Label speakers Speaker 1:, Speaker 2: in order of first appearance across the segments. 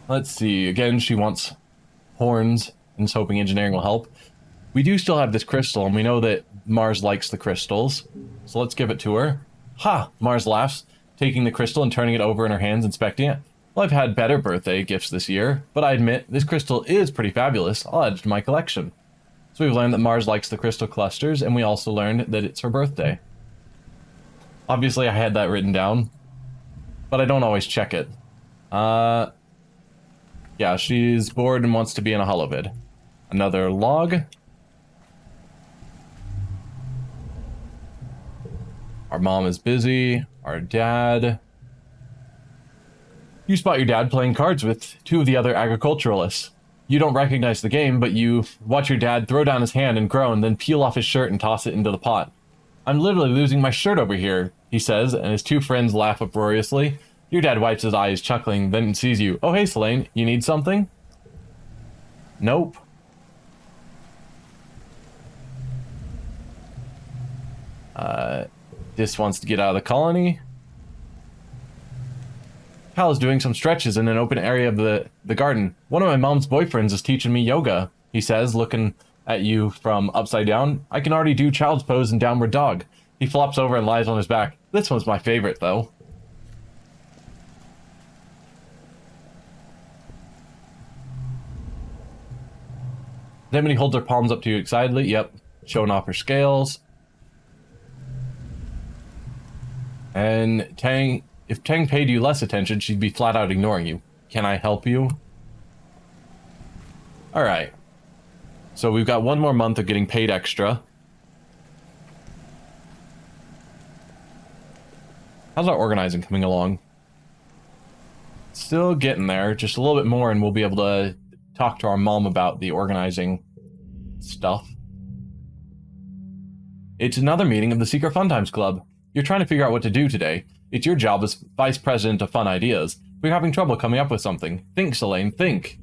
Speaker 1: Let's see. Again, she wants horns and is hoping engineering will help. We do still have this crystal, and we know that Mars likes the crystals. So let's give it to her. Ha! Mars laughs, taking the crystal and turning it over in her hands, inspecting it. Well, I've had better birthday gifts this year, but I admit this crystal is pretty fabulous. I'll add it to my collection. So we've learned that Mars likes the crystal clusters, and we also learned that it's her birthday. Obviously, I had that written down, but I don't always check it. Yeah, she's bored and wants to be in a holovid. Another log. Our mom is busy. Our dad. You spot your dad playing cards with two of the other agriculturalists. You don't recognize the game, but you watch your dad throw down his hand and groan, then peel off his shirt and toss it into the pot. I'm literally losing my shirt over here, he says, and his two friends laugh uproariously. Your dad wipes his eyes, chuckling, then sees you. Oh, hey, Selene, you need something? Nope. This wants to get out of the colony. Pal is doing some stretches in an open area of the garden. One of my mom's boyfriends is teaching me yoga, he says, looking at you from upside down. I can already do child's pose and downward dog. He flops over and lies on his back. This one's my favorite, though. Anemone holds her palms up to you excitedly. Yep, showing off her scales. And Tang, if Tang paid you less attention, she'd be flat out ignoring you. Can I help you? Alright. So we've got one more month of getting paid extra. How's our organizing coming along? Still getting there, just a little bit more and we'll be able to talk to our mom about the organizing stuff. It's another meeting of the Secret Fun Times Club. You're trying to figure out what to do today. It's your job as vice president of fun ideas. We're having trouble coming up with something. Think, Selene, think.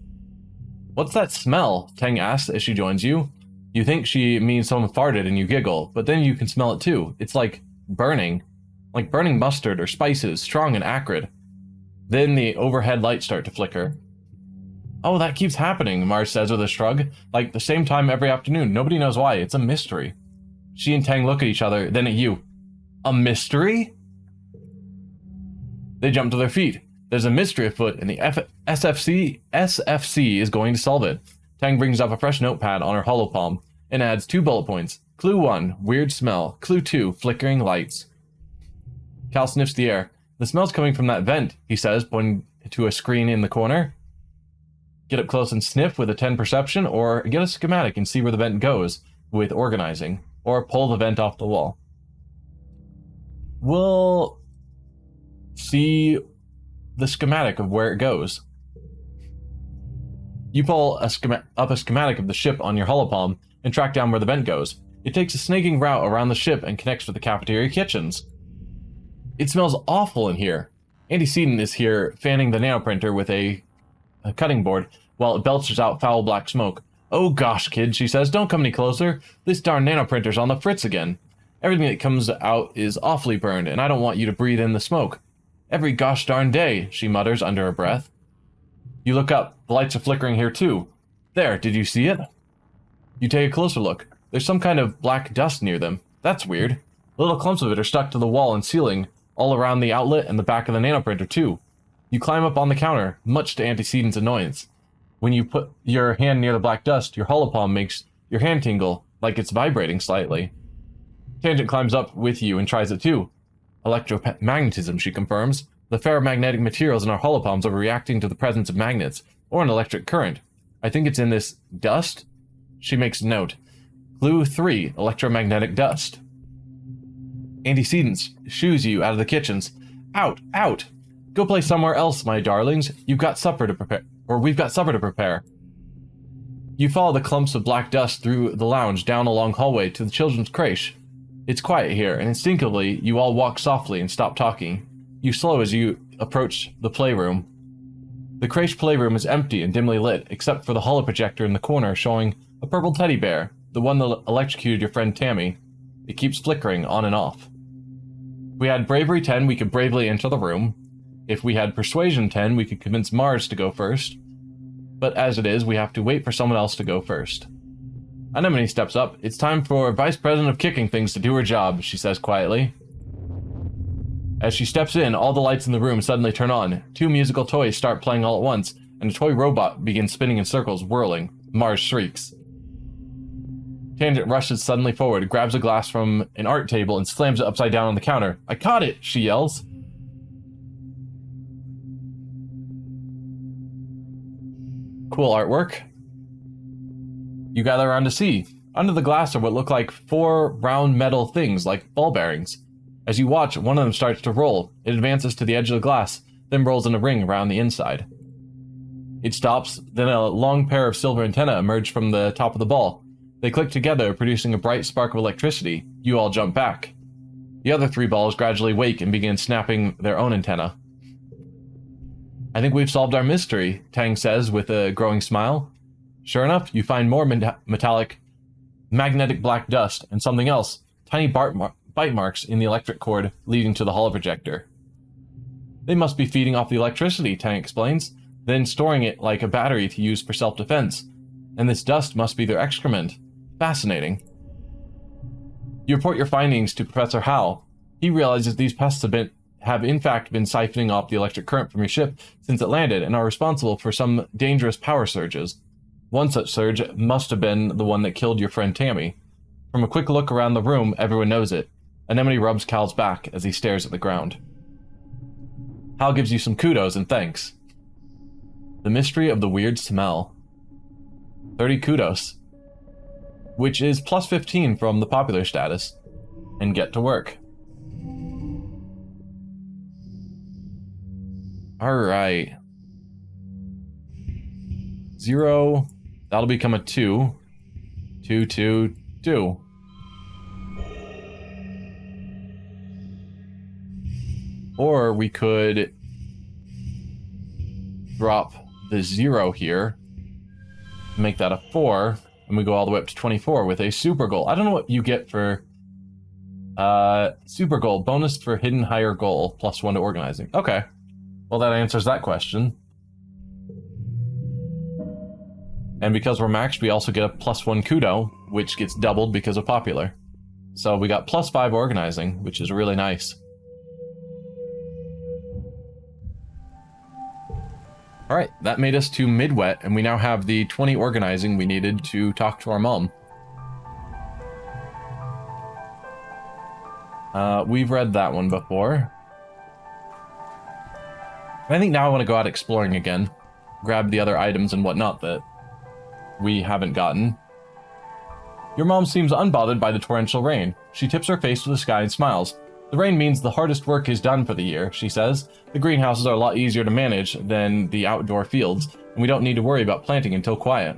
Speaker 1: What's that smell? Tang asks as she joins you. You think she means someone farted and you giggle, but then you can smell it too. It's like burning mustard or spices, strong and acrid. Then the overhead lights start to flicker. Oh, that keeps happening, Mars says with a shrug. Like the same time every afternoon. Nobody knows why. It's a mystery. She and Tang look at each other, then at you. A mystery? They jump to their feet. There's a mystery afoot, and the SFC is going to solve it. Tang brings up a fresh notepad on her holopalm and adds 2 bullet points. Clue 1, weird smell. Clue 2, flickering lights. Cal sniffs the air. The smell's coming from that vent, he says, pointing to a screen in the corner. Get up close and sniff with a 10 perception, or get a schematic and see where the vent goes with organizing, or pull the vent off the wall. We'll see the schematic of where it goes. You pull up a schematic of the ship on your holopalm and track down where the vent goes. It takes a snaking route around the ship and connects with the cafeteria kitchens. It smells awful in here. Antecedent is here fanning the nanoprinter with a cutting board while it belches out foul black smoke. Oh gosh, kid, she says, don't come any closer. This darn nanoprinter's on the fritz again. Everything that comes out is awfully burned, and I don't want you to breathe in the smoke. Every gosh darn day, she mutters under her breath. You look up. The lights are flickering here too. There, did you see it? You take a closer look. There's some kind of black dust near them. That's weird. Little clumps of it are stuck to the wall and ceiling, all around the outlet and the back of the nanoprinter too. You climb up on the counter, much to Antecedent's annoyance. When you put your hand near the black dust, your holopalm makes your hand tingle, like it's vibrating slightly. Tangent climbs up with you and tries it too. Electromagnetism, she confirms. The ferromagnetic materials in our holopalms are reacting to the presence of magnets, or an electric current. I think it's in this dust. She makes a note. Clue 3, electromagnetic dust. Antecedent shoos you out of the kitchens. Out, out! Go play somewhere else, my darlings. We've got supper to prepare. You follow the clumps of black dust through the lounge down a long hallway to the children's creche. It's quiet here, and instinctively, you all walk softly and stop talking. You slow as you approach the playroom. The creche playroom is empty and dimly lit, except for the holoprojector in the corner showing a purple teddy bear, the one that electrocuted your friend Tammy. It keeps flickering on and off. If we had Bravery 10, we could bravely enter the room. If we had Persuasion 10, we could convince Mars to go first. But as it is, we have to wait for someone else to go first. Anemone steps up. It's time for Vice President of Kicking Things to do her job, she says quietly. As she steps in, all the lights in the room suddenly turn on. 2 musical toys start playing all at once, and a toy robot begins spinning in circles, whirling. Mars shrieks. Tangent rushes suddenly forward, grabs a glass from an art table, and slams it upside down on the counter. I caught it, she yells. Cool artwork. You gather around to see. Under the glass are what look like 4 round metal things, like ball bearings. As you watch, one of them starts to roll. It advances to the edge of the glass, then rolls in a ring around the inside. It stops, then a long pair of silver antennae emerge from the top of the ball. They click together, producing a bright spark of electricity. You all jump back. The other 3 balls gradually wake and begin snapping their own antenna. I think we've solved our mystery, Tang says with a growing smile. Sure enough, you find more metallic, magnetic black dust and something else, tiny bite marks in the electric cord leading to the holoprojector. They must be feeding off the electricity, Tang explains, then storing it like a battery to use for self-defense. And this dust must be their excrement. Fascinating. You report your findings to Professor Howe. He realizes these pests have in fact been siphoning off the electric current from your ship since it landed and are responsible for some dangerous power surges. One such surge must have been the one that killed your friend Tammy. From a quick look around the room, everyone knows it. Anemone rubs Cal's back as he stares at the ground. Hal gives you some kudos and thanks. The mystery of the weird smell. 30 kudos. Which is plus 15 from the popular status. And get to work. Alright. 0. That'll become a 2. 2, 2, 2. Or we could drop the 0 here, make that a 4, and we go all the way up to 24 with a super goal. I don't know what you get for super goal. Bonus for hidden higher goal, plus 1 to organizing. Okay. Well, that answers that question. And because we're maxed, we also get a plus 1 kudo, which gets doubled because of popular. So we got plus 5 organizing, which is really nice. Alright, that made us to mid-wet, and we now have the 20 organizing we needed to talk to our mom. We've read that one before. I think now I want to go out exploring again. Grab the other items and whatnot that we haven't gotten. Your mom seems unbothered by the torrential rain. She tips her face to the sky and smiles. The rain means the hardest work is done for the year, she says. The greenhouses are a lot easier to manage than the outdoor fields, and we don't need to worry about planting until quiet.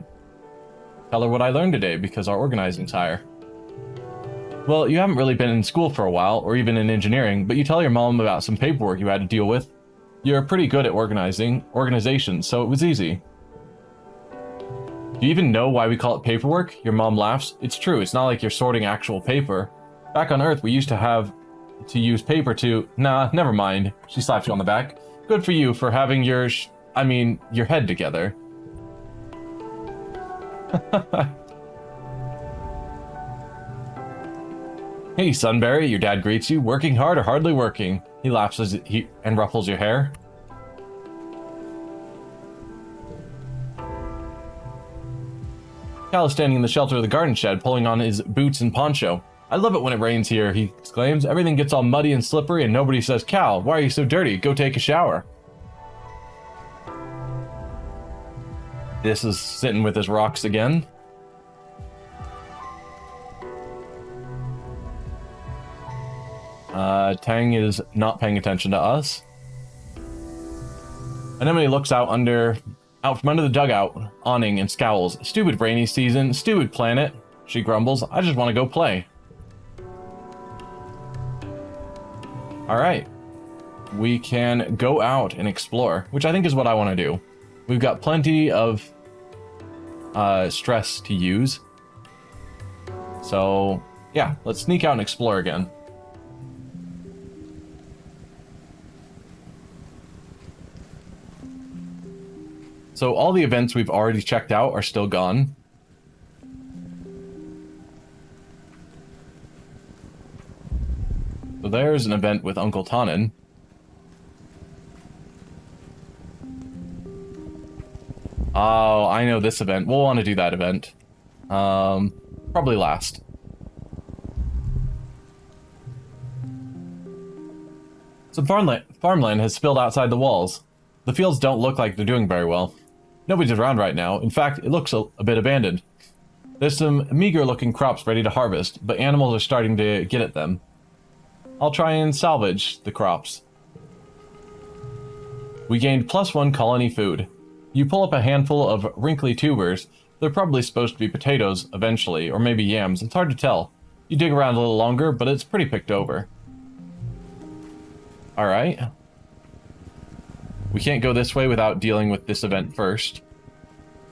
Speaker 1: Tell her what I learned today, because our organizing's higher. Well, you haven't really been in school for a while, or even in engineering, but you tell your mom about some paperwork you had to deal with. You're pretty good at organization, so it was easy. Do you even know why we call it paperwork? Your mom laughs. It's true, it's not like you're sorting actual paper. Back on Earth, we used to have to use paper to... Nah, never mind. She slaps you on the back. Good for you for having your head together. Hey, Sunberry, your dad greets you. Working hard or hardly working? He laughs as he ruffles your hair. Cal is standing in the shelter of the garden shed, pulling on his boots and poncho. I love it when it rains here, he exclaims. Everything gets all muddy and slippery and nobody says, Cal, why are you so dirty? Go take a shower. This is sitting with his rocks again. Tang is not paying attention to us. Anemone looks out from under the dugout awning and scowls. Stupid rainy season, stupid planet, she grumbles. I just want to go play. Alright. We can go out and explore, which I think is what I want to do. We've got plenty of stress to use. So Yeah, let's sneak out and explore again. So all the events we've already checked out are still gone. So there's an event with Uncle Tonin. Oh, I know this event. We'll want to do that event. Probably last. Some farmland has spilled outside the walls. The fields don't look like they're doing very well. Nobody's around right now. In fact, it looks a bit abandoned. There's some meager-looking crops ready to harvest, but animals are starting to get at them. I'll try and salvage the crops. We gained +1 colony food. You pull up a handful of wrinkly tubers. They're probably supposed to be potatoes eventually, or maybe yams. It's hard to tell. You dig around a little longer, but it's pretty picked over. Alright. We can't go this way without dealing with this event first.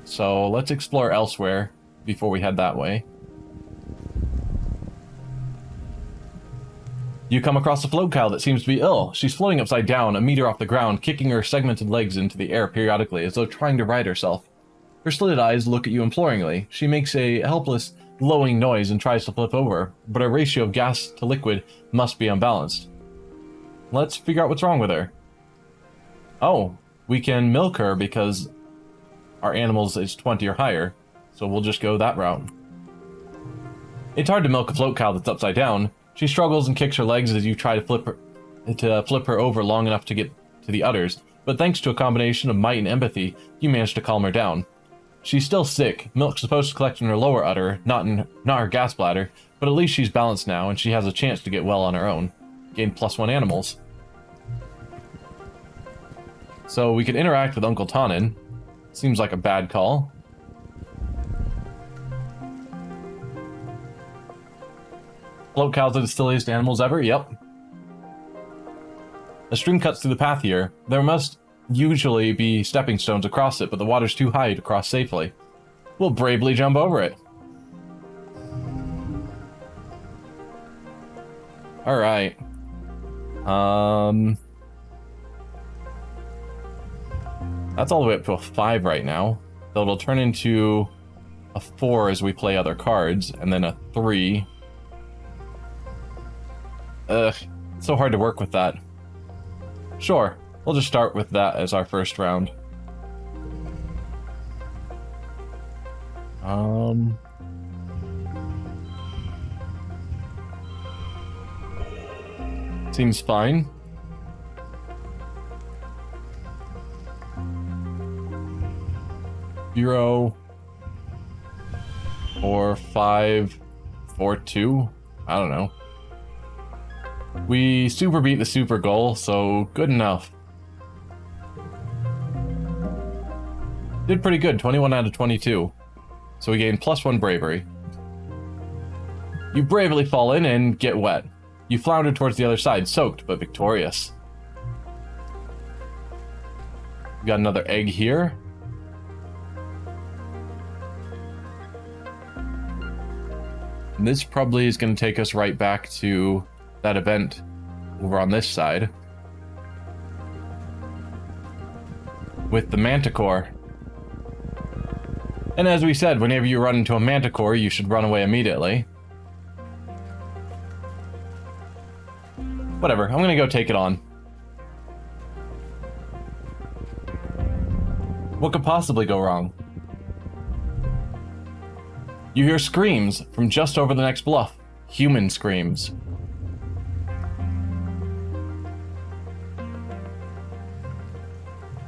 Speaker 1: So let's explore elsewhere before we head that way. You come across a float cow that seems to be ill. She's floating upside down, a meter off the ground, kicking her segmented legs into the air periodically as though trying to right herself. Her slitted eyes look at you imploringly. She makes a helpless, lowing noise and tries to flip over, but her ratio of gas to liquid must be unbalanced. Let's figure out what's wrong with her. Oh, we can milk her because our animals is 20 or higher, so we'll just go that route. It's hard to milk a float cow that's upside down. She struggles and kicks her legs as you try to flip her over long enough to get to the udders, but thanks to a combination of might and empathy, you manage to calm her down. She's still sick. Milk's supposed to collect in her lower udder, not her gas bladder, but at least she's balanced now and she has a chance to get well on her own. Gain +1 animals. So we could interact with Uncle Tonin. Seems like a bad call. Float cows are the silliest animals ever? Yep. A stream cuts through the path here. There must usually be stepping stones across it, but the water's too high to cross safely. We'll bravely jump over it. Alright. That's all the way up to a 5 right now. So it'll turn into a 4 as we play other cards, and then a 3. Ugh, it's so hard to work with that. Sure, we'll just start with that as our first round. Seems fine. Zero, 4, 5, 4, 2. I don't know. We super beat the super goal, so good enough. Did pretty good, 21 out of 22. So we gained +1 bravery. You bravely fall in and get wet. You flounder towards the other side, soaked but victorious. We got another egg here. And this probably is going to take us right back to that event over on this side. With the Manticore. And as we said, whenever you run into a Manticore, you should run away immediately. Whatever, I'm gonna go take it on. What could possibly go wrong? You hear screams from just over the next bluff. Human screams.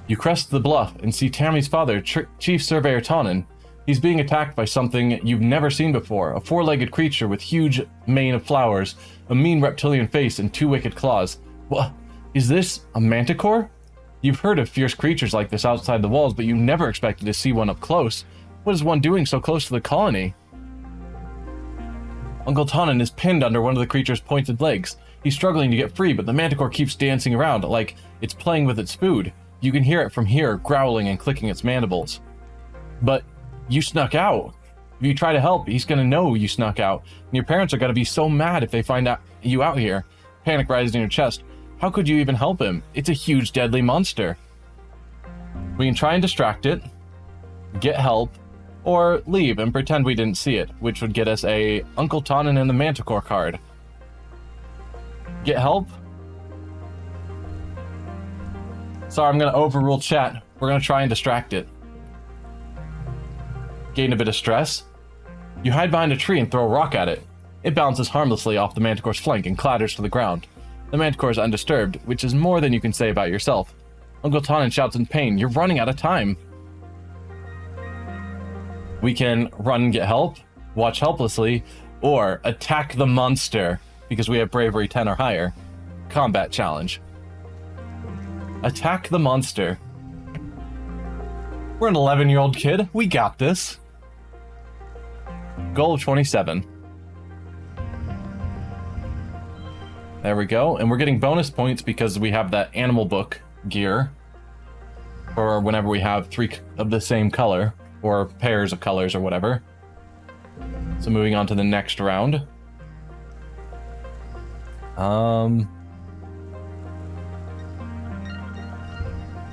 Speaker 1: You crest the bluff and see Tammy's father, Chief Surveyor Tonin. He's being attacked by something you've never seen before, a four-legged creature with huge mane of flowers, a mean reptilian face, and 2 wicked claws. What? Is this a Manticore? You've heard of fierce creatures like this outside the walls, but you never expected to see one up close. What is one doing so close to the colony? Uncle Tonin is pinned under one of the creature's pointed legs. He's struggling to get free, but the Manticore keeps dancing around like it's playing with its food. You can hear it from here, growling and clicking its mandibles. But you snuck out. If you try to help, he's gonna know you snuck out, and your parents are gonna be so mad if they find out you out here. Panic rises in your chest. How could you even help him? It's a huge, deadly monster. We can try and distract it, get help, or leave and pretend we didn't see it, which would get us a Uncle Tonin and the Manticore card. Get help? Sorry, I'm gonna overrule chat. We're gonna try and distract it. Gain a bit of stress. You hide behind a tree and throw a rock at it. It bounces harmlessly off the Manticore's flank and clatters to the ground. The Manticore is undisturbed, which is more than you can say about yourself. Uncle Tonin shouts in pain, "You're running out of time." We can run and get help, watch helplessly, or attack the monster, because we have bravery 10 or higher. Combat challenge. Attack the monster. We're an 11-year-old kid. We got this. Goal of 27. There we go. And we're getting bonus points because we have that animal book gear for whenever we have 3 of the same color, or pairs of colors or whatever. So moving on to the next round.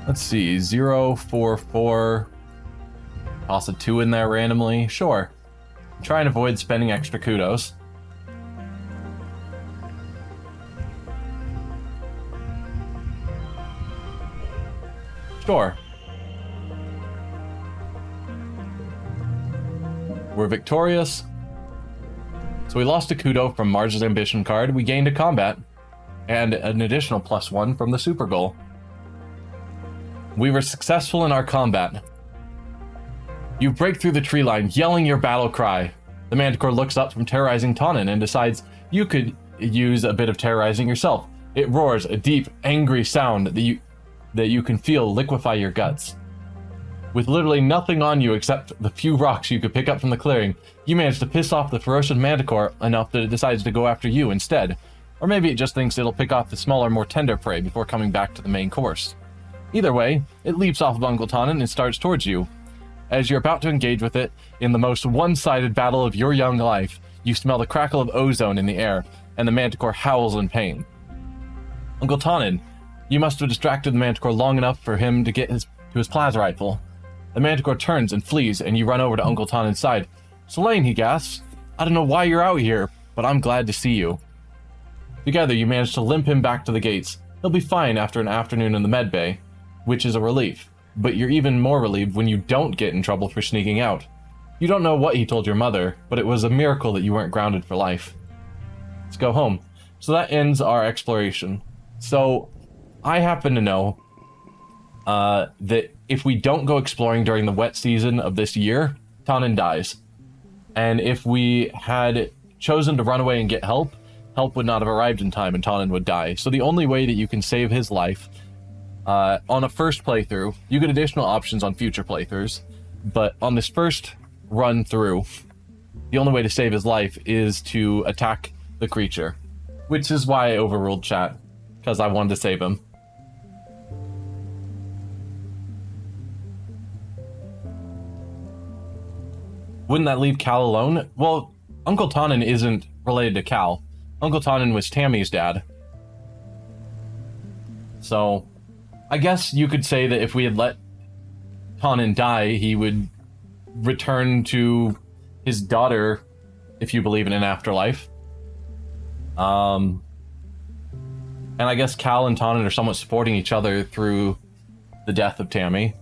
Speaker 1: Let's see, 0, 4, 4. Toss a 2 in there randomly. Sure. Try and avoid spending extra kudos. Sure. We're victorious. So we lost a kudo from Mars' Ambition card. We gained a combat and an additional +1 from the super goal. We were successful in our combat. You break through the tree line, yelling your battle cry. The Manticore looks up from terrorizing Tonin and decides you could use a bit of terrorizing yourself. It roars, a deep, angry sound that you can feel liquefy your guts. With literally nothing on you except the few rocks you could pick up from the clearing, you manage to piss off the ferocious Manticore enough that it decides to go after you instead. Or maybe it just thinks it'll pick off the smaller, more tender prey before coming back to the main course. Either way, it leaps off of Uncle Tonin and starts towards you. As you're about to engage with it, in the most one-sided battle of your young life, you smell the crackle of ozone in the air, and the Manticore howls in pain. Uncle Tonin, you must have distracted the Manticore long enough for him to get to his plasma rifle. The Manticore turns and flees, and you run over to Uncle Tonin's side. "Selene," he gasps, "I don't know why you're out here, but I'm glad to see you." Together, you manage to limp him back to the gates. He'll be fine after an afternoon in the med bay, which is a relief. But you're even more relieved when you don't get in trouble for sneaking out. You don't know what he told your mother, but it was a miracle that you weren't grounded for life. Let's go home. So that ends our exploration. So, I happen to know that if we don't go exploring during the wet season of this year, Tonin dies. And if we had chosen to run away and get help, help would not have arrived in time and Tonin would die. So the only way that you can save his life on a first playthrough, you get additional options on future playthroughs, but on this first run through, the only way to save his life is to attack the creature, which is why I overruled chat, because I wanted to save him. Wouldn't that leave Cal alone? Well, Uncle Tonin isn't related to Cal. Uncle Tonin was Tammy's dad. So, I guess you could say that if we had let Tonin die, he would return to his daughter, if you believe in an afterlife. And I guess Cal and Tonin are somewhat supporting each other through the death of Tammy.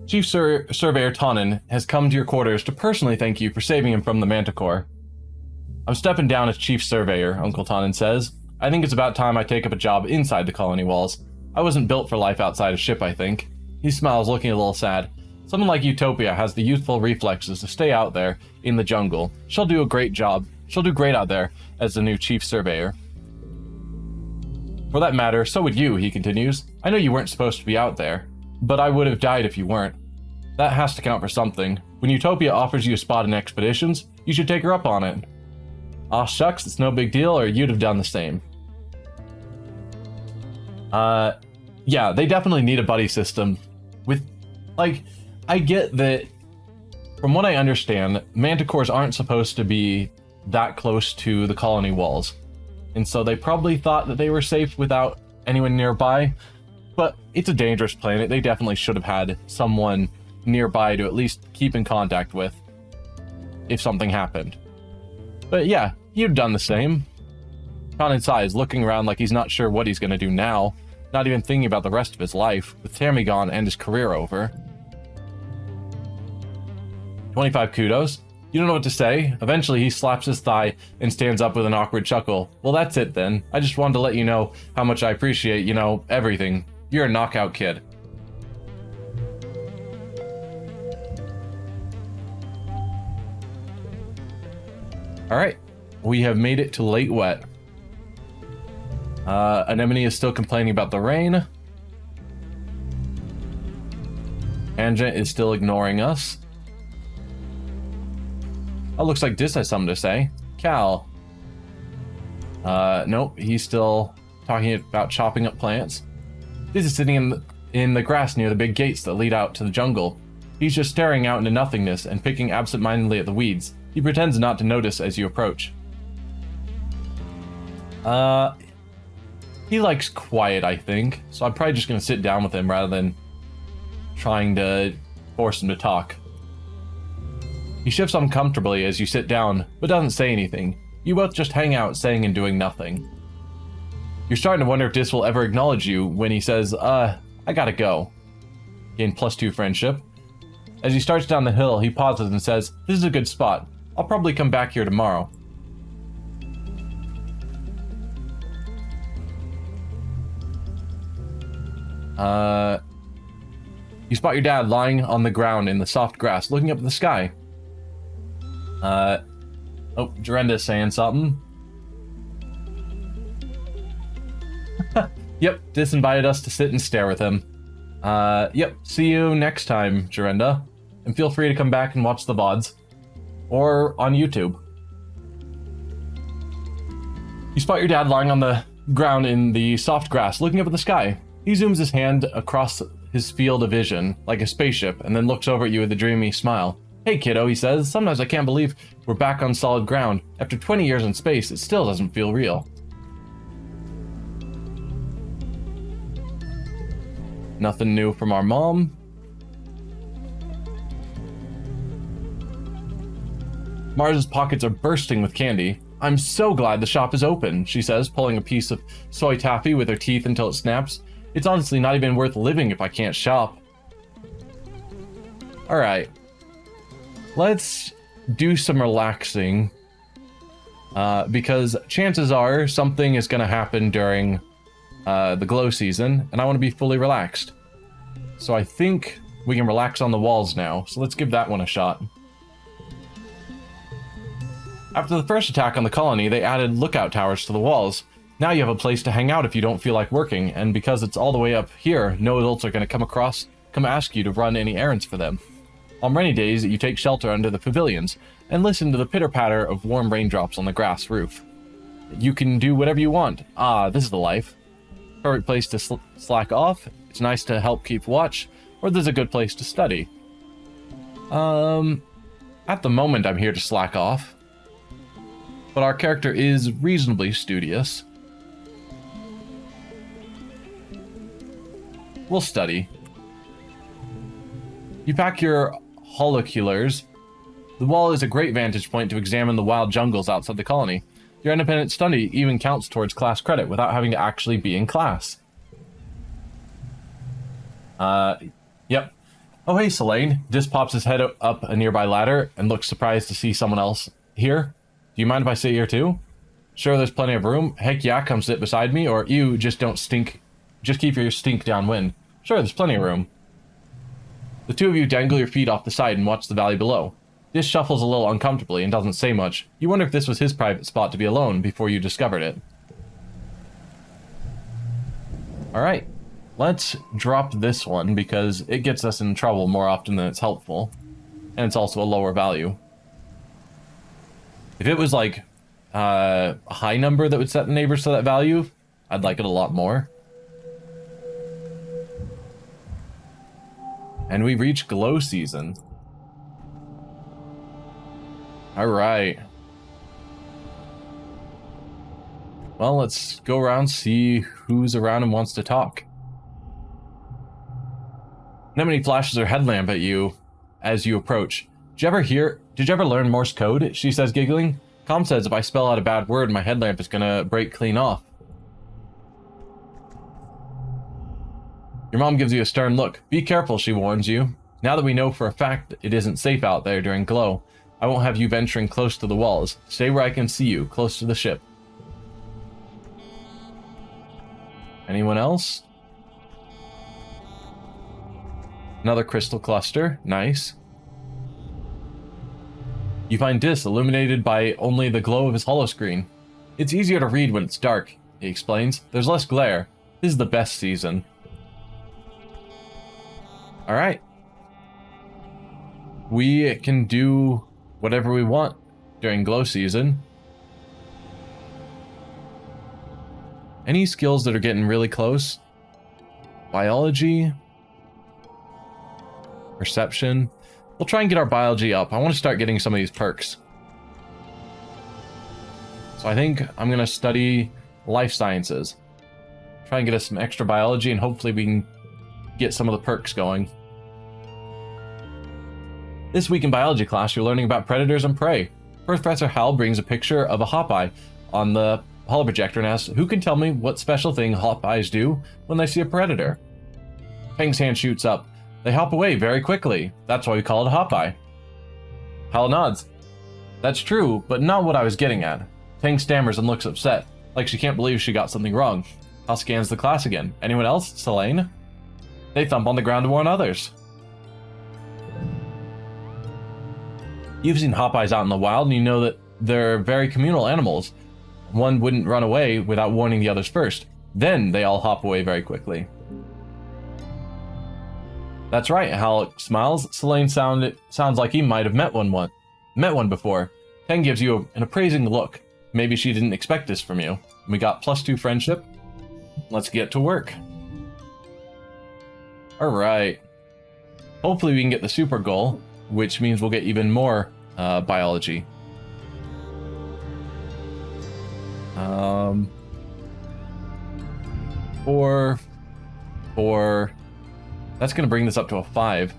Speaker 1: Chief Surveyor Tonin has come to your quarters to personally thank you for saving him from the Manticore. I'm stepping down as Chief Surveyor, Uncle Tonin says. I think it's about time I take up a job inside the colony walls. I wasn't built for life outside a ship, I think. He smiles, looking a little sad. Someone like Utopia has the youthful reflexes to stay out there in the jungle. She'll do a great job. She'll do great out there as the new Chief Surveyor. For that matter, so would you, he continues. I know you weren't supposed to be out there, but I would have died if you weren't. That has to count for something. When Utopia offers you a spot in expeditions, you should take her up on it. Aw shucks, it's no big deal, or you'd have done the same. Yeah, they definitely need a buddy system. With Like, I get that, from what I understand, manticores aren't supposed to be that close to the colony walls. And so they probably thought that they were safe without anyone nearby. But it's a dangerous planet. They definitely should have had someone nearby to at least keep in contact with if something happened. But yeah, you'd done the same. Con inside is looking around like he's not sure what he's going to do now, not even thinking about the rest of his life, with Tammy gone and his career over. 25 kudos. You don't know what to say. Eventually he slaps his thigh and stands up with an awkward chuckle. Well, that's it then. I just wanted to let you know how much I appreciate, you know, everything. You're a knockout kid. Alright, we have made it to Late Wet. Anemone is still complaining about the rain. Tangent is still ignoring us. Oh, looks like Dis has something to say. Cal. Nope, he's still talking about chopping up plants. Dis is sitting in the grass near the big gates that lead out to the jungle. He's just staring out into nothingness and picking absent-mindedly at the weeds. He pretends not to notice as you approach. He likes quiet, I think, so I'm probably just gonna sit down with him rather than trying to force him to talk. He shifts uncomfortably as you sit down, but doesn't say anything. You both just hang out, saying and doing nothing. You're starting to wonder if Dis will ever acknowledge you when he says, I gotta go. Gain +2 friendship. As he starts down the hill, he pauses and says, this is a good spot. I'll probably come back here tomorrow. You spot your dad lying on the ground in the soft grass, looking up at the sky. Oh, Jorenda's saying something. Yep, Dis invited us to sit and stare with him. Yep, see you next time, Jorenda. And feel free to come back and watch the VODs. Or on YouTube. You spot your dad lying on the ground in the soft grass, looking up at the sky. He zooms his hand across his field of vision, like a spaceship, and then looks over at you with a dreamy smile. Hey kiddo, he says, sometimes I can't believe we're back on solid ground. After 20 years in space, it still doesn't feel real. Nothing new from our mom. Mars's pockets are bursting with candy. I'm so glad the shop is open, she says, pulling a piece of soy taffy with her teeth until it snaps. It's honestly not even worth living if I can't shop. Alright. Let's do some relaxing. Because chances are something is going to happen during the glow season, and I want to be fully relaxed. So I think we can relax on the walls now, so let's give that one a shot. After the first attack on the colony, they added lookout towers to the walls. Now you have a place to hang out if you don't feel like working, and because it's all the way up here, no adults are going to come ask you to run any errands for them. On rainy days, you take shelter under the pavilions, and listen to the pitter-patter of warm raindrops on the grass roof. You can do whatever you want. Ah, this is the life. Perfect place to slack off, it's nice to help keep watch, or there's a good place to study. At the moment I'm here to slack off. But our character is reasonably studious. We'll study. You pack your holoculars. The wall is a great vantage point to examine the wild jungles outside the colony. Your independent study even counts towards class credit without having to actually be in class. Yep. Oh hey, Selene. Dis pops his head up a nearby ladder and looks surprised to see someone else here. Do you mind if I sit here too? Sure, there's plenty of room. Heck yeah, come sit beside me, or you just don't stink. Just keep your stink downwind. Sure, there's plenty of room. The two of you dangle your feet off the side and watch the valley below. Dis shuffles a little uncomfortably and doesn't say much. You wonder if this was his private spot to be alone before you discovered it. Alright, let's drop this one because it gets us in trouble more often than it's helpful. And it's also a lower value. If it was like a high number that would set the neighbors to that value, I'd like it a lot more. And we reach glow season. Alright. Well, let's go around, see who's around and wants to talk. Anemone flashes her headlamp at you as you approach. Did you ever learn Morse code? She says, giggling. Com says if I spell out a bad word, my headlamp is gonna break clean off. Your mom gives you a stern look. Be careful, she warns you. Now that we know for a fact it isn't safe out there during glow, I won't have you venturing close to the walls. Stay where I can see you, close to the ship. Anyone else? Another crystal cluster. Nice. You find Dis illuminated by only the glow of his holoscreen. It's easier to read when it's dark, he explains. There's less glare. This is the best season. Alright. We can do whatever we want during glow season. Any skills that are getting really close? Biology? Perception? We'll try and get our biology up. I want to start getting some of these perks. So I think I'm going to study life sciences. Try and get us some extra biology, and hopefully we can get some of the perks going. This week in biology class, you're learning about predators and prey. Professor Hal brings a picture of a hop-eye on the holoprojector and asks, who can tell me what special thing hop-eyes do when they see a predator? Peng's hand shoots up. They hop away very quickly. That's why we call it a hop-eye. Hal nods. That's true, but not what I was getting at. Peng stammers and looks upset, like she can't believe she got something wrong. Hal scans the class again. Anyone else? Selene? They thump on the ground to warn others. You've seen hop-eyes out in the wild, and you know that they're very communal animals. One wouldn't run away without warning the others first. Then they all hop away very quickly. That's right, Hal smiles. Selene sounds like he might have met one before. Peng gives you an appraising look. Maybe she didn't expect this from you. We got +2 friendship. Let's get to work. Alright. Hopefully we can get the super goal, which means we'll get even more biology. Four. That's going to bring this up to a 5.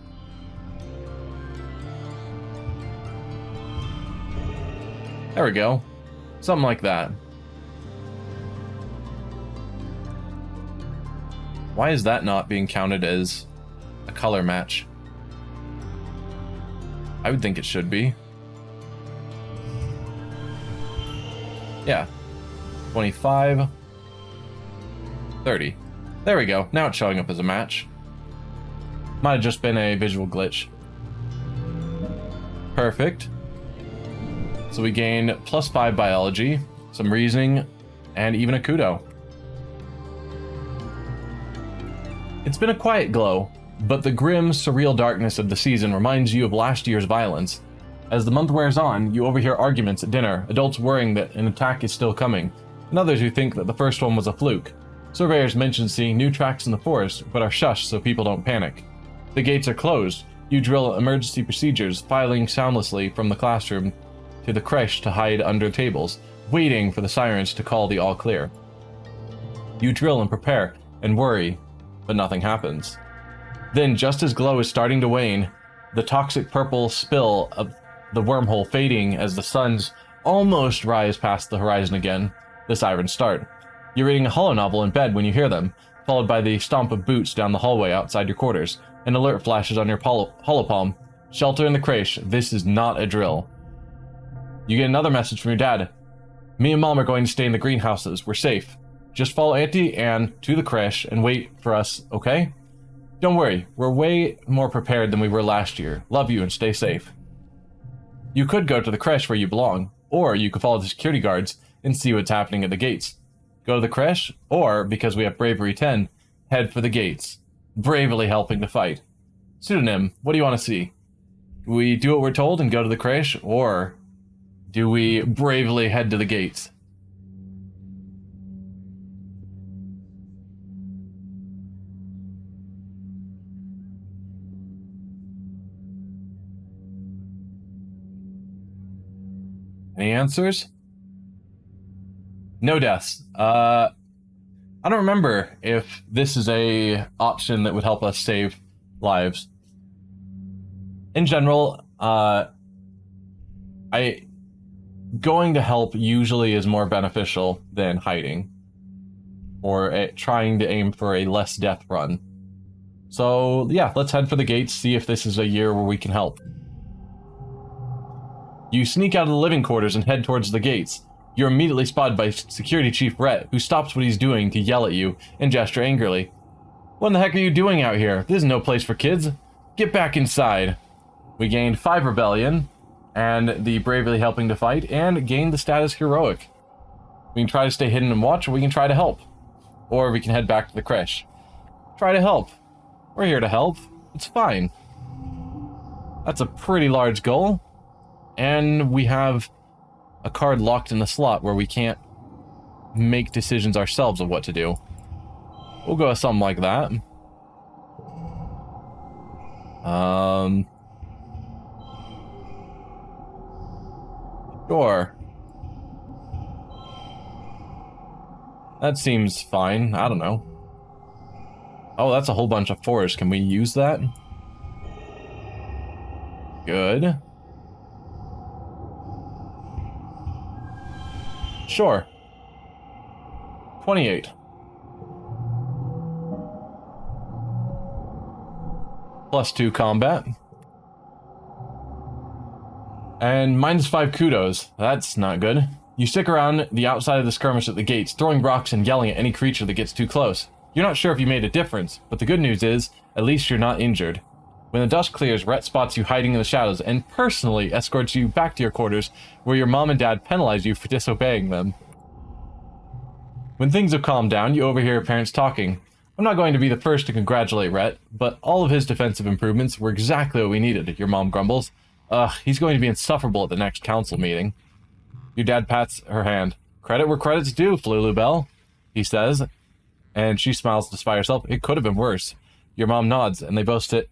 Speaker 1: There we go. Something like that. Why is that not being counted as a color match? I would think it should be. Yeah. 25. 30. There we go. Now it's showing up as a match. Might have just been a visual glitch. Perfect. So we gain +5 biology, some reasoning, and even a kudo. It's been a quiet glow, but the grim, surreal darkness of the season reminds you of last year's violence. As the month wears on, you overhear arguments at dinner, adults worrying that an attack is still coming, and others who think that the first one was a fluke. Surveyors mention seeing new tracks in the forest, but are shushed so people don't panic. The gates are closed. You drill emergency procedures, filing soundlessly from the classroom to the creche to hide under tables, waiting for the sirens to call the all clear. You drill and prepare and worry, but nothing happens. Then, just as glow is starting to wane, the toxic purple spill of the wormhole fading as the suns almost rise past the horizon again, the sirens start. You're reading a holonovel in bed when you hear them, followed by the stomp of boots down the hallway outside your quarters. An alert flashes on your holopalm. Shelter in the creche. This is not a drill. You get another message from your dad. Me and Mom are going to stay in the greenhouses. We're safe. Just follow Auntie Anne to the creche and wait for us, okay? Don't worry. We're way more prepared than we were last year. Love you and stay safe. You could go to the creche where you belong, or you could follow the security guards and see what's happening at the gates. Go to the creche, or, because we have Bravery 10, head for the gates. Bravely helping to fight. Pseudonym, what do you want to see? Do we do what we're told and go to the creche, or do we bravely head to the gates? Any answers? No deaths. I don't remember if this is a option that would help us save lives. In general, going to help usually is more beneficial than hiding, or trying to aim for a less death run. So yeah, let's head for the gates, see if this is a year where we can help. You sneak out of the living quarters and head towards the gates. You're immediately spotted by Security Chief Rhett, who stops what he's doing to yell at you and gesture angrily. What in the heck are you doing out here? This is no place for kids. Get back inside. We gained 5 rebellion, and the bravely helping to fight, and gained the status heroic. We can try to stay hidden and watch, or we can try to help. Or we can head back to the creche. Try to help. We're here to help. It's fine. That's a pretty large goal. And we have a card locked in the slot where we can't make decisions ourselves of what to do. We'll go with something like that. Sure. That seems fine. I don't know. Oh, that's a whole bunch of forest. Can we use that? Good. Sure. 28. +2 combat. And -5 kudos. That's not good. You stick around the outside of the skirmish at the gates, throwing rocks and yelling at any creature that gets too close. You're not sure if you made a difference, but the good news is, at least you're not injured. When the dust clears, Rhett spots you hiding in the shadows and personally escorts you back to your quarters, where your mom and dad penalize you for disobeying them. When things have calmed down, you overhear your parents talking. I'm not going to be the first to congratulate Rhett, but all of his defensive improvements were exactly what we needed, your mom grumbles. He's going to be insufferable at the next council meeting. Your dad pats her hand. Credit where credit's due, Flulubelle, he says, and she smiles despite herself. It could have been worse. Your mom nods, and they both sit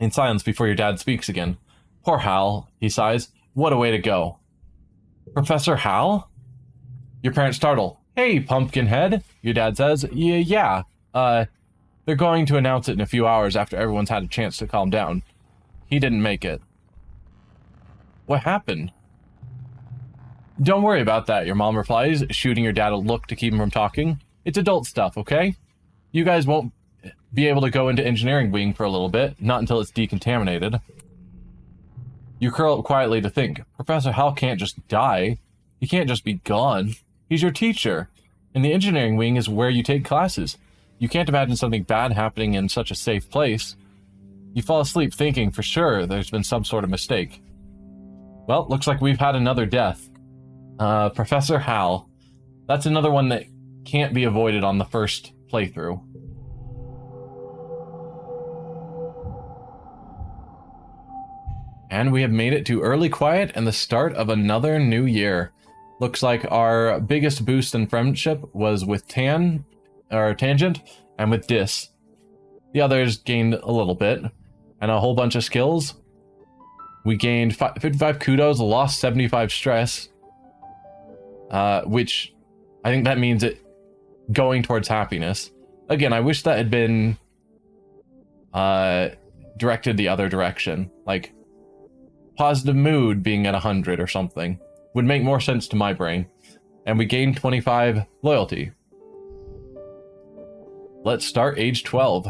Speaker 1: in silence before your dad speaks again. Poor Hal, he sighs. What a way to go. Professor Hal? Your parents startle. Hey, Pumpkinhead, your dad says. Yeah. They're going to announce it in a few hours after everyone's had a chance to calm down. He didn't make it. What happened? Don't worry about that, your mom replies, shooting your dad a look to keep him from talking. It's adult stuff, okay? You guys won't be able to go into engineering wing for a little bit, not until it's decontaminated. You curl up quietly to think. Professor Hal can't just die. He can't just be gone. He's your teacher, and the engineering wing is where you take classes. You can't imagine something bad happening in such a safe place. You fall asleep thinking for sure there's been some sort of mistake. Well, looks like we've had another death. Professor Hal. That's another one that can't be avoided on the first playthrough. And we have made it to early quiet and the start of another new year. Looks like our biggest boost in friendship was with Tangent, and with Dis. The others gained a little bit, and a whole bunch of skills. We gained 55 kudos, lost 75 stress, which I think that means it going towards happiness. Again, I wish that had been directed the other direction, like positive mood being at 100 or something. Would make more sense to my brain. And we gained 25 loyalty. Let's start age 12.